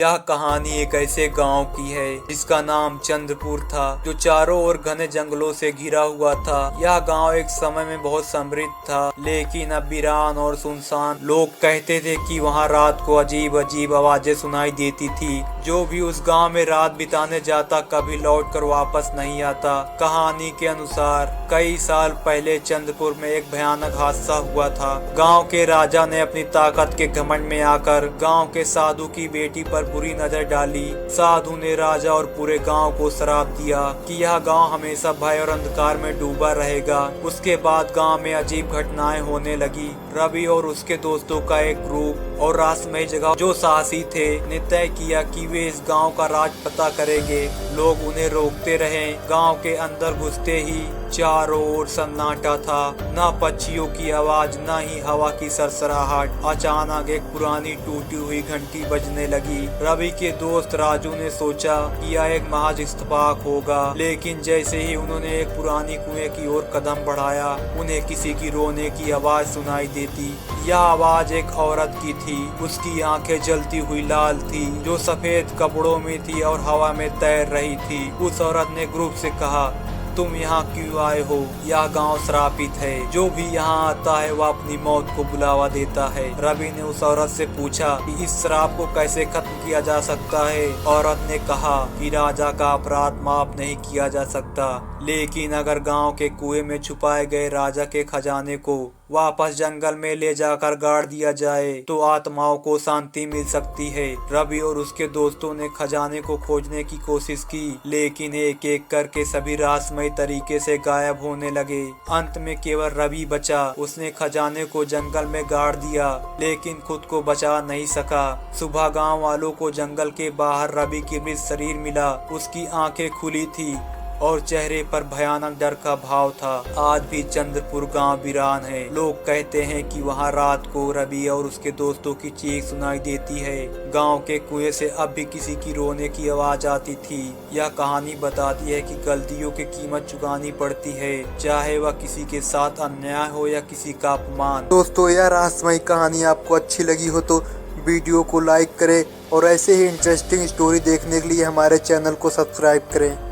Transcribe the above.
यह कहानी एक ऐसे गांव की है जिसका नाम चंद्रपुर था, जो चारों ओर घने जंगलों से घिरा हुआ था। यह गांव एक समय में बहुत समृद्ध था, लेकिन अब वीरान और सुनसान। लोग कहते थे कि वहां रात को अजीब अजीब आवाजें सुनाई देती थी। जो भी उस गांव में रात बिताने जाता कभी लौटकर वापस नहीं आता। कहानी के अनुसार कई साल पहले चंद्रपुर में एक भयानक हादसा हुआ था। गांव के राजा ने अपनी ताकत के घमंड में आकर गांव के साधु की बेटी पर बुरी नजर डाली। साधु ने राजा और पूरे गांव को श्राप दिया कि यह गांव हमेशा भय और अंधकार में डूबा रहेगा। उसके बाद गांव में अजीब घटनाएं होने लगी। रवि और उसके दोस्तों का एक ग्रुप और रहस्यमय जगह जो साहसी थे ने तय किया कि वे इस गांव का राज पता करेंगे। लोग उन्हें रोकते रहे। गांव के अंदर घुसते ही चारों ओर सन्नाटा था, न पक्षियों की आवाज न ही हवा की सरसराहट। अचानक एक पुरानी टूटी हुई घंटी बजने लगी। रवि के दोस्त राजू ने सोचा कि यह एक महज इत्तेफाक होगा, लेकिन जैसे ही उन्होंने एक पुरानी कुएं की ओर कदम बढ़ाया, उन्हें किसी की रोने की आवाज सुनाई देती। यह आवाज एक औरत की थी। उसकी आंखें जलती हुई लाल थी, जो सफेद कपड़ों में थी और हवा में तैर रही थी। उस औरत ने ग्रुप से कहा, तुम यहाँ क्यों आए हो? यह गांव श्रापित है। जो भी यहाँ आता है वह अपनी मौत को बुलावा देता है। रवि ने उस औरत से पूछा कि इस श्राप को कैसे खत्म किया जा सकता है। औरत ने कहा कि राजा का अपराध माफ नहीं किया जा सकता, लेकिन अगर गांव के कुएं में छुपाए गए राजा के खजाने को वापस जंगल में ले जाकर गाड़ दिया जाए तो आत्माओं को शांति मिल सकती है। रवि और उसके दोस्तों ने खजाने को खोजने की कोशिश की, लेकिन एक एक करके सभी रहस्यमय तरीके से गायब होने लगे। अंत में केवल रवि बचा। उसने खजाने को जंगल में गाड़ दिया, लेकिन खुद को बचा नहीं सका। सुबह गांव वालों को जंगल के बाहर रवि की मृत शरीर मिला। उसकी आंखें खुली थी और चेहरे पर भयानक डर का भाव था। आज भी चंद्रपुर गांव वीरान है। लोग कहते हैं कि वहां रात को रवि और उसके दोस्तों की चीख सुनाई देती है। गांव के कुएं से अब भी किसी की रोने की आवाज आती थी। यह कहानी बताती है कि गलतियों की कीमत चुकानी पड़ती है, चाहे वह किसी के साथ अन्याय हो या किसी का अपमान। दोस्तों, यह रहस्यमय कहानी आपको अच्छी लगी हो तो वीडियो को लाइक करें और ऐसे ही इंटरेस्टिंग स्टोरी देखने के लिए हमारे चैनल को सब्सक्राइब करें।